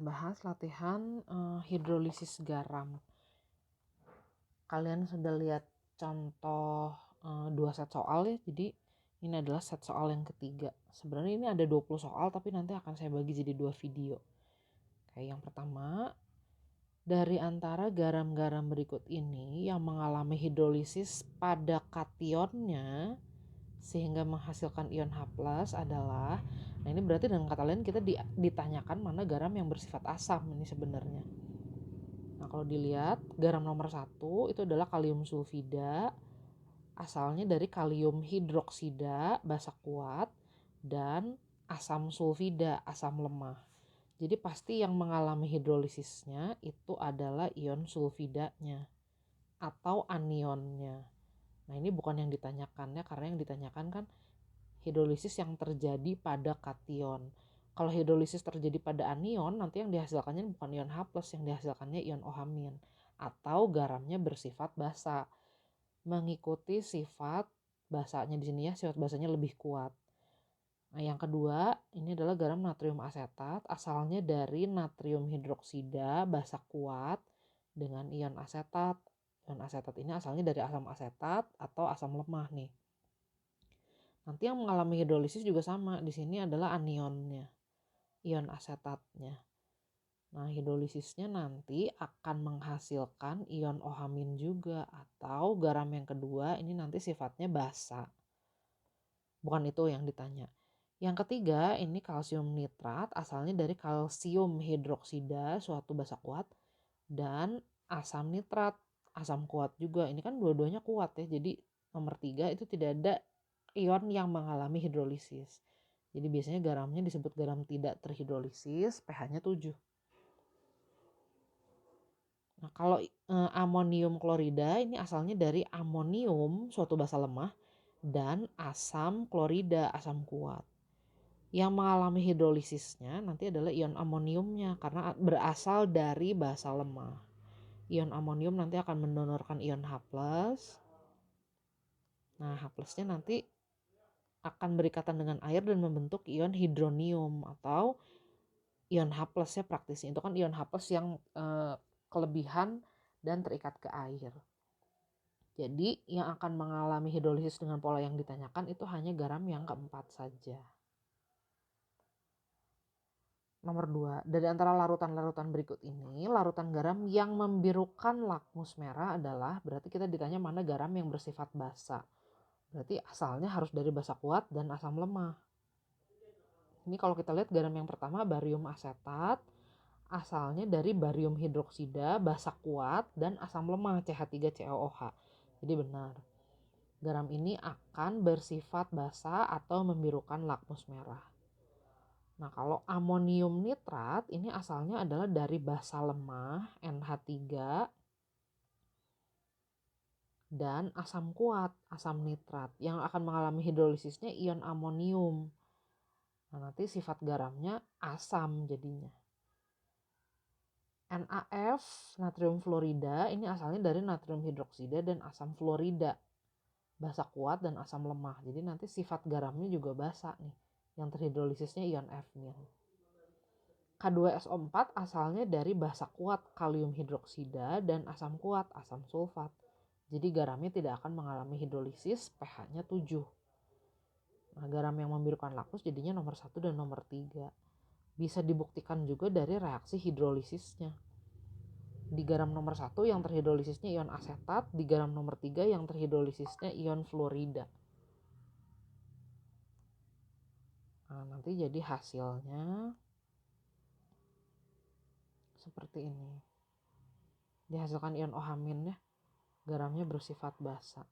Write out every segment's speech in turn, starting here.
Bahas latihan hidrolisis garam. Kalian sudah lihat contoh 2 set soal ya, jadi ini adalah set soal yang ketiga. Sebenarnya ini ada 20 soal tapi nanti akan saya bagi jadi 2 video. Kayak yang pertama, dari antara garam-garam berikut ini yang mengalami hidrolisis pada kationnya sehingga menghasilkan ion H+ adalah, nah ini berarti dengan kata lain kita ditanyakan mana garam yang bersifat asam ini sebenarnya. Nah kalau dilihat garam nomor 1 itu adalah kalium sulfida, asalnya dari kalium hidroksida basa kuat dan asam sulfida asam lemah. Jadi pasti yang mengalami hidrolisisnya itu adalah ion sulfidanya atau anionnya. Nah ini bukan yang ditanyakannya, karena yang ditanyakan kan hidrolisis yang terjadi pada kation. Kalau hidrolisis terjadi pada anion, nanti yang dihasilkannya bukan ion H+, yang dihasilkannya ion OH- atau garamnya bersifat basa. Mengikuti sifat basanya di sini ya, sifat basanya lebih kuat. Nah, yang kedua, ini adalah garam natrium asetat, asalnya dari natrium hidroksida basa kuat dengan ion asetat. Ion asetat ini asalnya dari asam asetat atau asam lemah nih. Nanti yang mengalami hidrolisis juga sama, di sini adalah anionnya, ion asetatnya. Nah, hidrolisisnya nanti akan menghasilkan ion OH- juga, atau garam yang kedua ini nanti sifatnya basa. Bukan itu yang ditanya. Yang ketiga ini kalsium nitrat, asalnya dari kalsium hidroksida suatu basa kuat dan asam nitrat, asam kuat juga. Ini kan dua-duanya kuat ya, jadi nomor 3 itu tidak ada ion yang mengalami hidrolisis. Jadi biasanya garamnya disebut garam tidak terhidrolisis, pH-nya 7. Nah, kalau amonium klorida ini asalnya dari amonium suatu basa lemah dan asam klorida asam kuat. Yang mengalami hidrolisisnya nanti adalah ion amoniumnya karena berasal dari basa lemah. Ion amonium nanti akan mendonorkan ion H+. Nah, H+-nya nanti akan berikatan dengan air dan membentuk ion hidronium atau ion H+ ya praktisnya. Itu kan ion H+ yang kelebihan dan terikat ke air. Jadi yang akan mengalami hidrolisis dengan pola yang ditanyakan itu hanya garam yang keempat saja. Nomor 2, dari antara larutan-larutan berikut ini, larutan garam yang membirukan lakmus merah adalah, berarti kita ditanya mana garam yang bersifat basa. Berarti asalnya harus dari basa kuat dan asam lemah. Ini kalau kita lihat garam yang pertama barium asetat, asalnya dari barium hidroksida basa kuat dan asam lemah CH3COOH. Jadi benar. Garam ini akan bersifat basa atau membirukan lakmus merah. Nah, kalau amonium nitrat ini asalnya adalah dari basa lemah NH3 dan asam kuat, asam nitrat. Yang akan mengalami hidrolisisnya ion amonium. Nah, nanti sifat garamnya asam jadinya. NaF, natrium fluorida, ini asalnya dari natrium hidroksida dan asam fluorida. Basa kuat dan asam lemah. Jadi nanti sifat garamnya juga basa nih. Yang terhidrolisisnya ion F-. K2SO4 asalnya dari basa kuat kalium hidroksida dan asam kuat asam sulfat. Jadi garamnya tidak akan mengalami hidrolisis, pH-nya 7. Nah, garam yang membirukan lakmus jadinya nomor 1 dan nomor 3. Bisa dibuktikan juga dari reaksi hidrolisisnya. Di garam nomor 1 yang terhidrolisisnya ion asetat, di garam nomor 3 yang terhidrolisisnya ion fluorida. Nah, nanti jadi hasilnya seperti ini. Dihasilkan ion OH- ya, garamnya bersifat basa.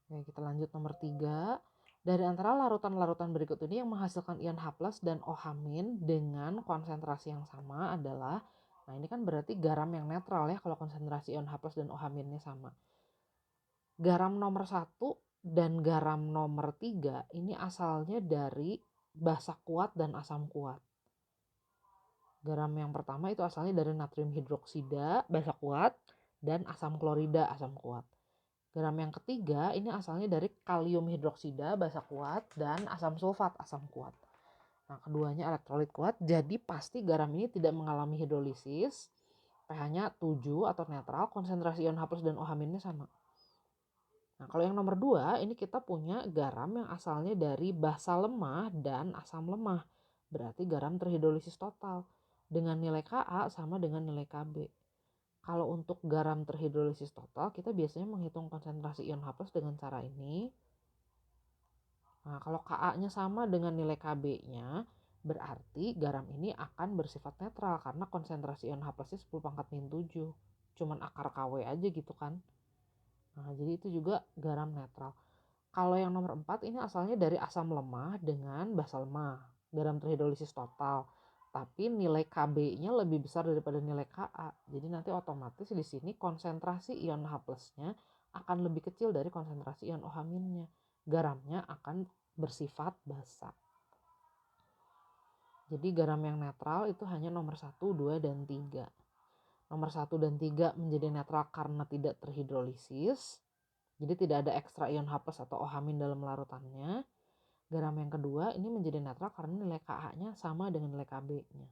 Oke, kita lanjut nomor 3. Dari antara larutan-larutan berikut ini yang menghasilkan ion H+ dan OH- dengan konsentrasi yang sama adalah, nah ini kan berarti garam yang netral ya kalau konsentrasi ion H+ dan OH-nya sama. Garam nomor 1 dan garam nomor 3 ini asalnya dari basa kuat dan asam kuat. Garam yang pertama itu asalnya dari natrium hidroksida basa kuat dan asam klorida asam kuat. Garam yang ketiga ini asalnya dari kalium hidroksida basa kuat dan asam sulfat asam kuat. Nah, keduanya elektrolit kuat, jadi pasti garam ini tidak mengalami hidrolisis. pH-nya 7 atau netral, konsentrasi ion H+ dan OH- sama. Nah, kalau yang nomor 2, ini kita punya garam yang asalnya dari basa lemah dan asam lemah. Berarti garam terhidrolisis total. Dengan nilai Ka sama dengan nilai Kb. Kalau untuk garam terhidrolisis total, kita biasanya menghitung konsentrasi ion H+ dengan cara ini. Nah, kalau Ka-nya sama dengan nilai Kb-nya, berarti garam ini akan bersifat netral karena konsentrasi ion H+-nya 10⁻⁷. Cuman akar Kw aja gitu kan. Nah, jadi itu juga garam netral. Kalau yang nomor 4 ini asalnya dari asam lemah dengan basa lemah. Garam terhidrolisis total. Tapi nilai Kb-nya lebih besar daripada nilai Ka. Jadi nanti otomatis di sini konsentrasi ion H+-nya akan lebih kecil dari konsentrasi ion OH-nya. Garamnya akan bersifat basa. Jadi garam yang netral itu hanya nomor 1, 2, dan 3. Nomor 1 dan 3 menjadi netral karena tidak terhidrolisis. Jadi tidak ada ekstra ion H+ atau OH- dalam larutannya. Garam yang kedua ini menjadi netral karena nilai Ka-nya sama dengan nilai Kb-nya.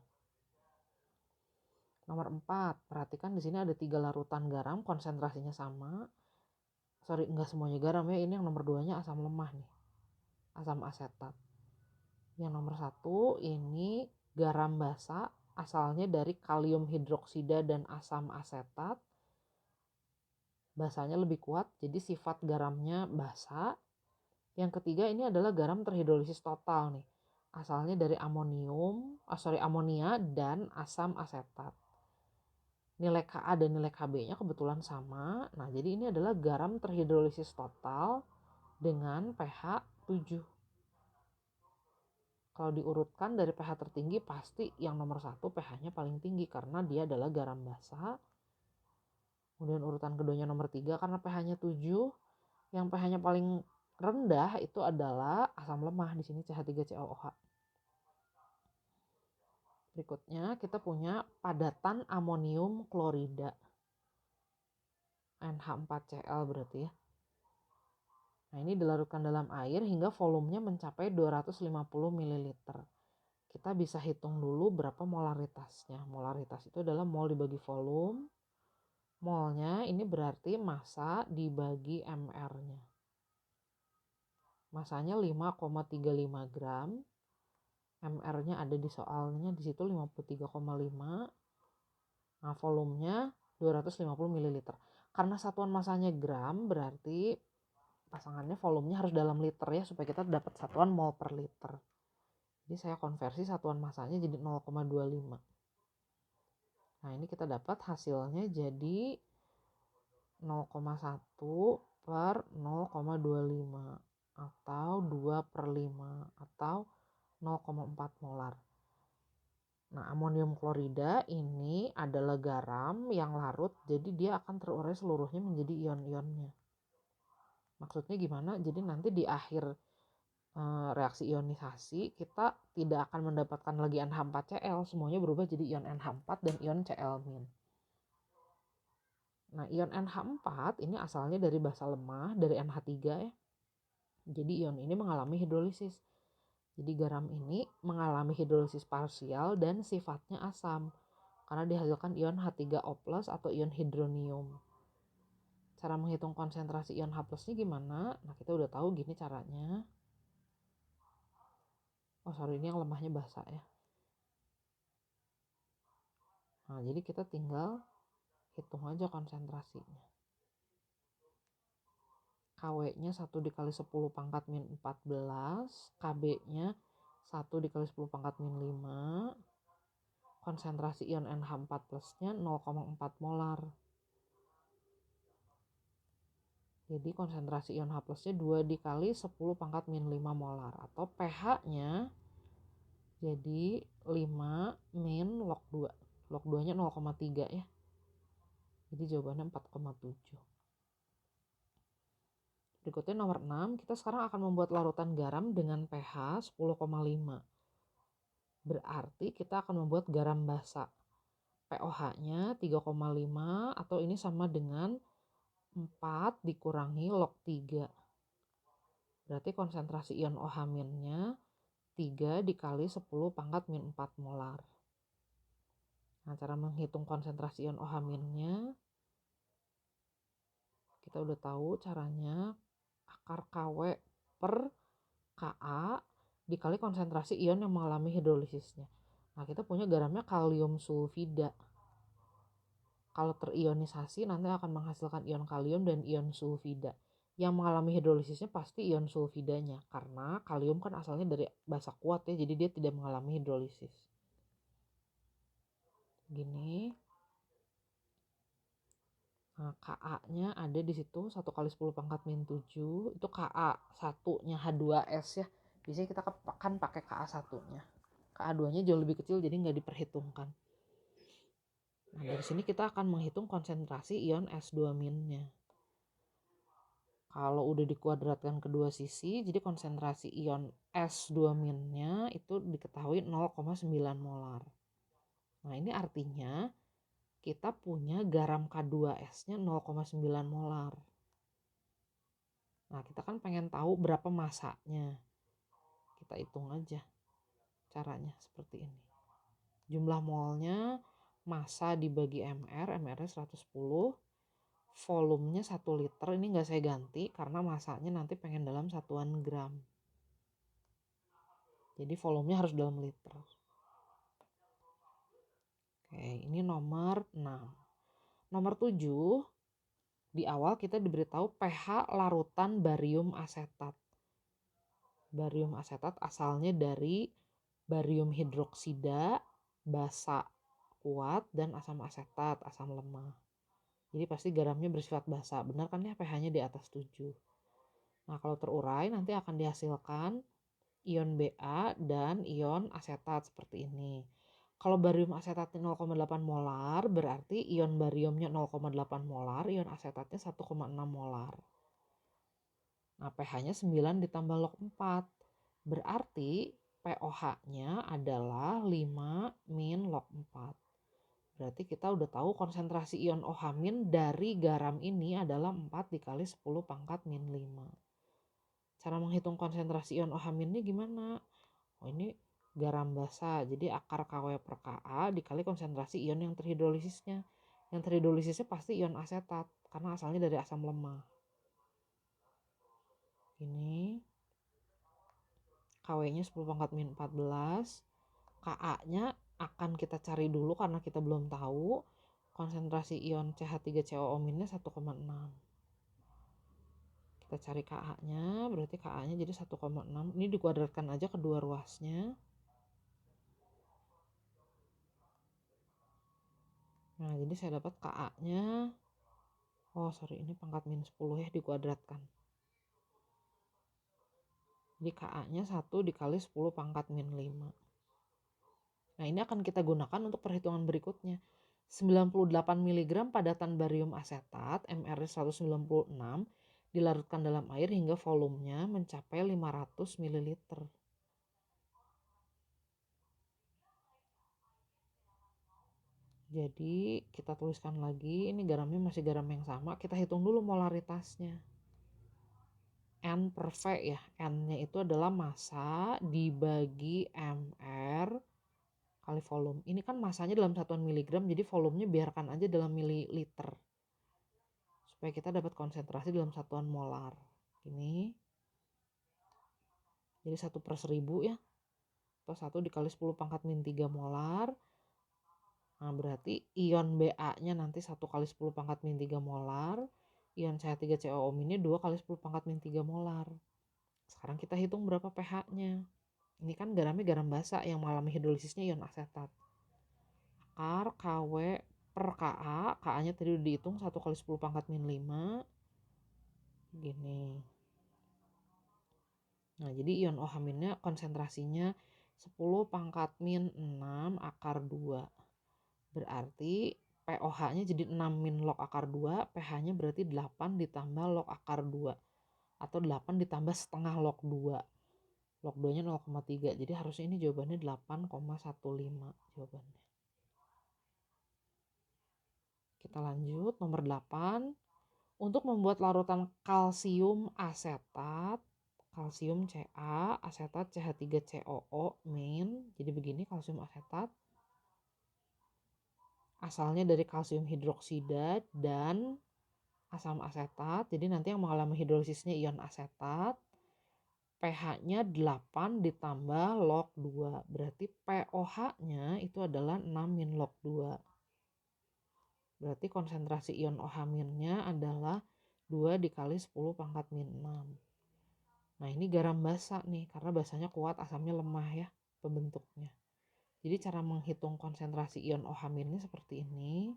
Nomor 4, perhatikan di sini ada 3 larutan garam, konsentrasinya sama. Enggak semuanya garam ya, ini yang nomor 2-nya asam lemah nih. Asam asetat. Yang nomor 1 ini garam basa, asalnya dari kalium hidroksida dan asam asetat. Basanya lebih kuat, jadi sifat garamnya basa. Yang ketiga ini adalah garam terhidrolisis total nih. Asalnya dari amonia dan asam asetat. Nilai Ka dan nilai Kb-nya kebetulan sama. Nah, jadi ini adalah garam terhidrolisis total dengan pH 7. Kalau diurutkan dari pH tertinggi pasti yang nomor 1 pH-nya paling tinggi karena dia adalah garam basa. Kemudian urutan keduanya nomor 3 karena pH-nya 7. Yang pH-nya paling rendah itu adalah asam lemah, di sini CH3COOH. Berikutnya kita punya padatan amonium klorida. NH4Cl berarti ya. Nah, ini dilarutkan dalam air hingga volumenya mencapai 250 ml. Kita bisa hitung dulu berapa molaritasnya. Molaritas itu adalah mol dibagi volume. Molnya ini berarti massa dibagi mR-nya. Massanya 5,35 gram. MR-nya ada di soalnya, di situ 53,5. Nah, volumenya 250 ml. Karena satuan massanya gram, berarti pasangannya volumenya harus dalam liter ya, supaya kita dapat satuan mol per liter. Jadi saya konversi satuan massanya jadi 0,25. Nah, ini kita dapat hasilnya jadi 0,1 per 0,25 atau 2 per 5 atau 0,4 molar. Nah, amonium klorida ini adalah garam yang larut, jadi dia akan terurai seluruhnya menjadi ion-ionnya. Maksudnya gimana? Jadi nanti di akhir reaksi ionisasi kita tidak akan mendapatkan lagi NH4Cl, semuanya berubah jadi ion NH4 dan ion Cl-. Nah, ion NH4 ini asalnya dari basa lemah, dari NH3 ya. Jadi ion ini mengalami hidrolisis. Jadi garam ini mengalami hidrolisis parsial dan sifatnya asam karena dihasilkan ion H3O+ atau ion hidronium. Cara menghitung konsentrasi ion H+-nya gimana? Nah, kita udah tahu gini caranya. Ini yang lemahnya basa ya. Nah, jadi kita tinggal hitung aja konsentrasinya. Kw-nya 1 dikali 10⁻⁴, Kb-nya 1 dikali 10⁻⁵. Konsentrasi ion NH4+-nya 0,4 molar. Jadi konsentrasi ion H+-nya 2 dikali 10⁻⁵ molar atau pH-nya jadi 5 min log 2. Log 2-nya 0,3 ya. Jadi jawabannya 4,7. Berikutnya nomor 6, kita sekarang akan membuat larutan garam dengan pH 10,5. Berarti kita akan membuat garam basa. pOH-nya 3,5 atau ini sama dengan 4 dikurangi log 3. Berarti konsentrasi ion OH-nya 3 dikali 10 pangkat min 4 molar. Nah, cara menghitung konsentrasi ion OH- kita udah tahu caranya. Akar KW per Ka dikali konsentrasi ion yang mengalami hidrolisisnya. Nah, kita punya garamnya kalium sulfida. Kalau terionisasi nanti akan menghasilkan ion kalium dan ion sulfida. Yang mengalami hidrolisisnya pasti ion sulfidanya, karena kalium kan asalnya dari basa kuat ya, jadi dia tidak mengalami hidrolisis. Gini. Nah, Ka-nya ada di situ 1 kali 10 pangkat min 7. Itu Ka satunya H2S ya. Biasanya kita kan pakai Ka satunya. Ka 2-nya jauh lebih kecil jadi nggak diperhitungkan. Nah, dari sini kita akan menghitung konsentrasi ion S2-nya. Kalau udah dikuadratkan kedua sisi, jadi konsentrasi ion S2-nya itu diketahui 0,9 molar. Nah, ini artinya kita punya garam K2S-nya 0,9 molar. Nah, kita kan pengen tahu berapa masanya. Kita hitung aja caranya seperti ini. Jumlah molnya, massa dibagi MR, MR-nya 110, volumenya 1 liter. Ini nggak saya ganti karena masanya nanti pengen dalam satuan gram. Jadi volumenya harus dalam liter. Oke, ini nomor 6. Nomor 7, di awal kita diberitahu pH larutan barium asetat. Barium asetat asalnya dari barium hidroksida, basa kuat, dan asam asetat, asam lemah. Jadi pasti garamnya bersifat basa. Benar kan ya, pH-nya di atas 7. Nah, kalau terurai nanti akan dihasilkan ion Ba dan ion asetat seperti ini. Kalau barium asetatnya 0,8 molar, berarti ion bariumnya 0,8 molar, ion asetatnya 1,6 molar. Nah, pH-nya 9 ditambah log 4. Berarti POH-nya adalah 5 min log 4. Berarti kita udah tahu konsentrasi ion OH- dari garam ini adalah 4 dikali 10 pangkat min 5. Cara menghitung konsentrasi ion OH- ini gimana? Oh, ini garam basa, jadi akar KW per Ka dikali konsentrasi ion yang terhidrolisisnya. Yang terhidrolisisnya pasti ion asetat, karena asalnya dari asam lemah. Ini KW-nya 10 pangkat min 14. Ka-nya akan kita cari dulu karena kita belum tahu. Konsentrasi ion CH3COO- 1,6. Kita cari Ka-nya, berarti Ka-nya jadi 1,6. Ini dikuadratkan aja kedua ruasnya. Nah, jadi saya dapat Ka-nya. Oh, sorry, ini pangkat min 10 ya, dikuadratkan. Jadi Ka-nya 1 dikali 10 pangkat min 5. Nah, ini akan kita gunakan untuk perhitungan berikutnya. 98 mg padatan barium asetat, MR 196, dilarutkan dalam air hingga volumenya mencapai 500 ml. Jadi kita tuliskan lagi, ini garamnya masih garam yang sama, kita hitung dulu molaritasnya. N per V ya, N-nya itu adalah massa dibagi MR kali volume. Ini kan masanya dalam satuan miligram, jadi volumenya biarkan aja dalam mililiter. Supaya kita dapat konsentrasi dalam satuan molar. Ini. Jadi 1 per 1000 ya. Atau 1 dikali 10 pangkat min 3 molar. Nah, berarti ion Ba-nya nanti 1 kali 10 pangkat min 3 molar. Ion CH3COO- 2 kali 10 pangkat min 3 molar. Sekarang kita hitung berapa pH-nya. Ini kan garamnya garam basa yang mengalami hidrolisisnya ion asetat. Akar KW per Ka. Ka-nya tadi udah dihitung 1 kali 10 pangkat min 5. Gini. Nah, jadi ion OH- konsentrasinya 10 pangkat min 6 akar 2. Berarti POH-nya jadi 6 min log akar 2, pH-nya berarti 8 ditambah log akar 2. Atau 8 ditambah setengah log 2. Log 2-nya 0,3. Jadi harusnya ini jawabannya 8,15 jawabannya. Kita lanjut nomor 8. Untuk membuat larutan kalsium asetat, kalsium Ca, asetat CH3COO main. Jadi begini kalsium asetat. Asalnya dari kalsium hidroksida dan asam asetat. Jadi nanti yang mengalami hidrolisisnya ion asetat. pH-nya 8 ditambah log 2. Berarti pOH-nya itu adalah 6- log 2. Berarti konsentrasi ion OH- adalah 2 dikali 10 pangkat min 6. Nah ini garam basa nih, karena basanya kuat, asamnya lemah ya pembentuknya. Jadi cara menghitung konsentrasi ion OH- seperti ini.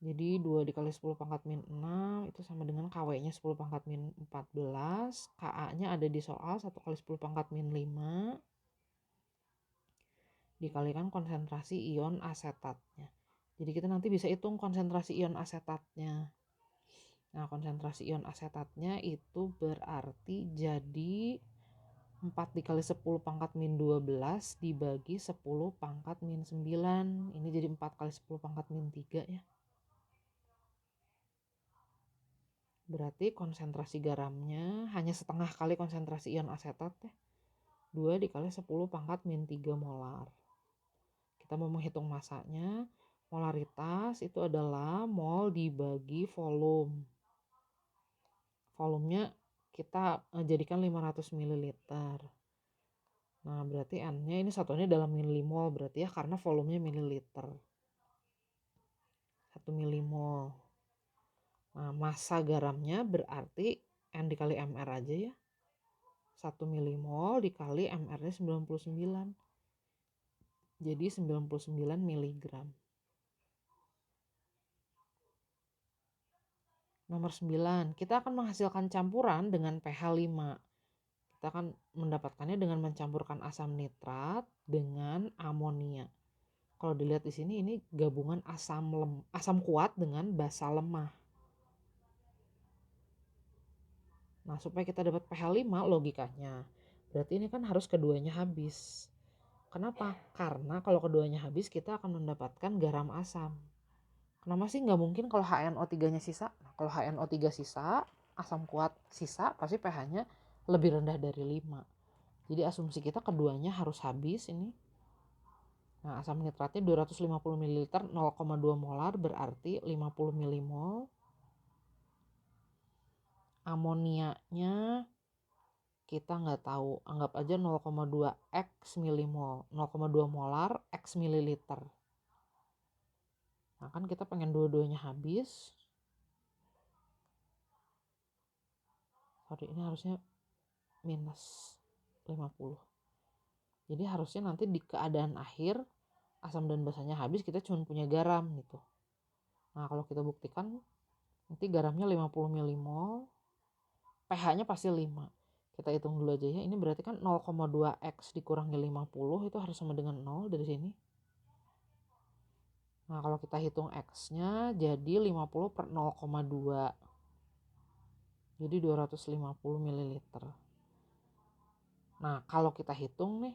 Jadi 2 dikali 10 pangkat min 6 itu sama dengan KW-nya 10 pangkat min 14. Ka-nya ada di soal 1 kali 10 pangkat min 5. Dikalikan konsentrasi ion asetatnya. Jadi kita nanti bisa hitung konsentrasi ion asetatnya. Nah, konsentrasi ion asetatnya itu berarti jadi 4 dikali 10 pangkat min 12 dibagi 10 pangkat min 9. Ini jadi 4 kali 10 pangkat min 3 ya. Berarti konsentrasi garamnya hanya setengah kali konsentrasi ion asetat ya. 2 dikali 10 pangkat min 3 molar. Kita mau menghitung masanya. Molaritas itu adalah mol dibagi volume. Volumenya kita jadikan 500 ml. Nah berarti N-nya ini satuannya dalam milimol berarti ya, karena volumenya mililiter. 1 milimol. Nah massa garamnya berarti N dikali MR aja ya. 1 milimol dikali MR-nya 99. Jadi 99 miligram. Nomor 9, kita akan menghasilkan campuran dengan pH 5. Kita akan mendapatkannya dengan mencampurkan asam nitrat dengan amonia. Kalau dilihat di sini ini gabungan asam kuat dengan basa lemah. Nah, supaya kita dapat pH 5 logikanya, berarti ini kan harus keduanya habis. Kenapa? Karena kalau keduanya habis kita akan mendapatkan garam asam. Kenapa sih nggak mungkin kalau HNO3-nya sisa? Nah, kalau HNO3 sisa, asam kuat sisa, pasti pH-nya lebih rendah dari 5. Jadi asumsi kita keduanya harus habis ini. Nah, asam nitratnya 250 ml 0,2 molar berarti 50 milimol. Amonianya kita nggak tahu, anggap aja 0,2 x milimol, 0,2 molar x mililiter. Nah kan kita pengen dua-duanya habis. Sorry, ini harusnya minus 50. Jadi harusnya nanti di keadaan akhir asam dan basanya habis, kita cuma punya garam gitu. Nah kalau kita buktikan nanti garamnya 50 milimol, pH-nya pasti 5. Kita hitung dulu aja ya. Ini berarti kan 0,2 x dikurangi 50 itu harus sama dengan 0 dari sini. Nah kalau kita hitung x-nya jadi 50 per 0,2. Jadi 250 ml. Nah kalau kita hitung nih,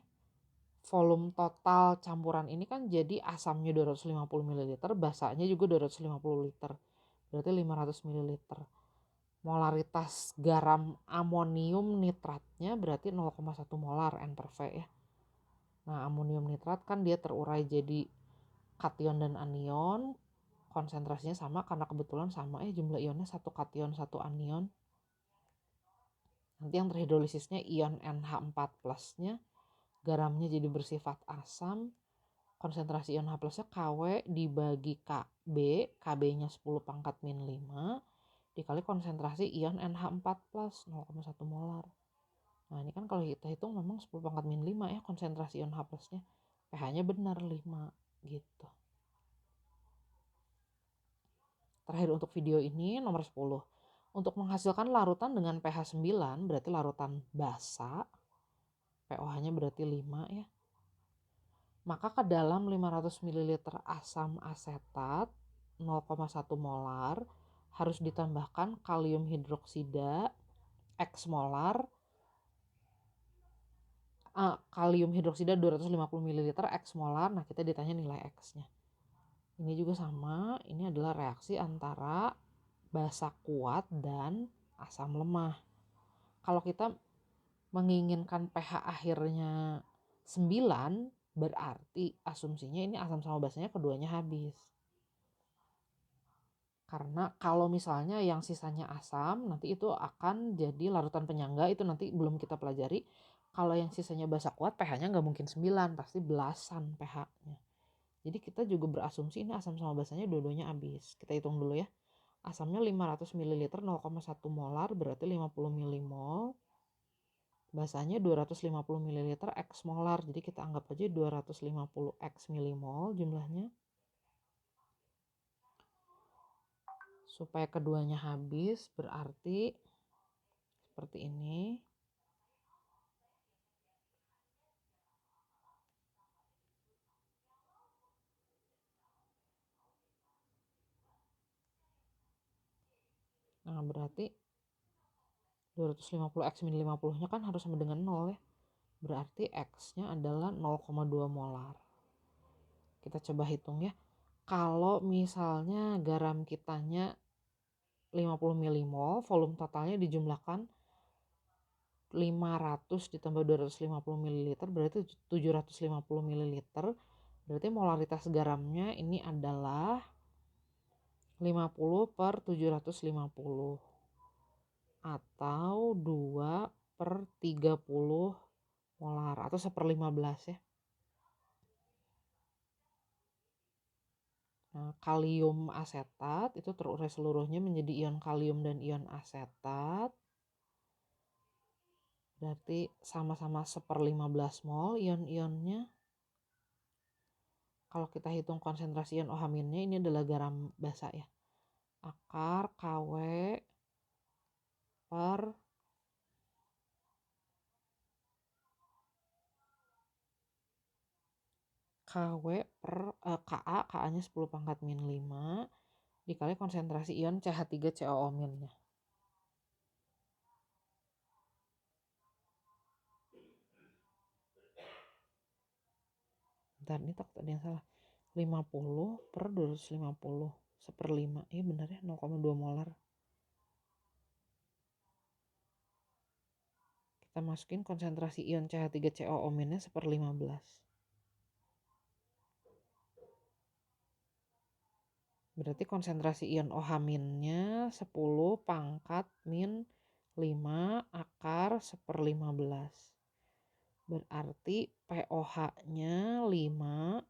volume total campuran ini kan jadi asamnya 250 ml, basanya juga 250 liter. Berarti 500 ml. Molaritas garam amonium nitratnya berarti 0,1 molar N per V ya. Nah amonium nitrat kan dia terurai jadi kation dan anion. Konsentrasinya sama karena kebetulan sama ya, jumlah ionnya 1 kation 1 anion. Nanti yang terhidrolisisnya ion NH4+-nya, garamnya jadi bersifat asam. Konsentrasi ion H+-nya KW dibagi KB, KB-nya 10 pangkat min 5, dikali konsentrasi ion NH4+, 0,1 molar. Nah ini kan kalau kita hitung memang 10 pangkat min 5 ya konsentrasi ion H+-nya. pH-nya benar 5 gitu. Terakhir untuk video ini nomor 10. Untuk menghasilkan larutan dengan pH 9 berarti larutan basa. pOH-nya berarti 5 ya. Maka ke dalam 500 ml asam asetat 0,1 molar harus ditambahkan kalium hidroksida X molar. Kalium hidroksida 250 ml X molar. Nah kita ditanya nilai X-nya. Ini juga sama, ini adalah reaksi antara basa kuat dan asam lemah. Kalau kita menginginkan pH akhirnya 9, berarti asumsinya ini asam sama basanya keduanya habis. Karena kalau misalnya yang sisanya asam, nanti itu akan jadi larutan penyangga, itu nanti belum kita pelajari. Kalau yang sisanya basa kuat, pH-nya nggak mungkin 9, pasti belasan pH-nya. Jadi kita juga berasumsi ini asam sama basanya dua-duanya habis. Kita hitung dulu ya. Asamnya 500 ml 0,1 molar berarti 50 milimol. Basanya 250 ml X molar. Jadi kita anggap aja 250 X milimol jumlahnya. Supaya keduanya habis berarti seperti ini. Nah berarti 250 X min 50 nya kan harus sama dengan 0 ya. Berarti X nya adalah 0,2 molar. Kita coba hitung ya. Kalau misalnya garam kitanya 50 milimol, volume totalnya dijumlahkan 500 ditambah 250 ml berarti 750 ml. Berarti molaritas garamnya ini adalah 50 per 750 atau 2 per 30 molar atau 1/15 ya. Nah, kalium asetat itu terurai seluruhnya menjadi ion kalium dan ion asetat. Berarti sama-sama 1/15 mol ion-ionnya. Kalau kita hitung konsentrasi ion OH-nya ini adalah garam basa ya. Akar KW per KA-nya 10 pangkat min 5 dikali konsentrasi ion CH3COO-nya. Bentar, ini tadi yang salah. 50 per 250 1/5. Iya benar ya, 0,2 molar. Kita masukin konsentrasi ion CH3COO-nya 1/15. Berarti konsentrasi ion OH-nya 10 pangkat min 5 akar 1/15. Berarti POH-nya 5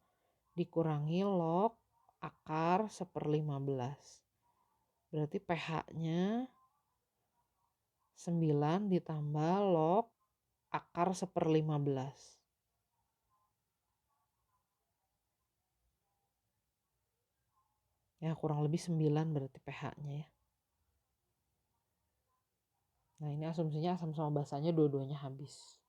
dikurangi log akar 1/15. Berarti pH-nya 9 ditambah log akar 1/15. Ya kurang lebih 9 berarti pH-nya ya. Nah ini asumsinya asam sama basanya dua-duanya habis.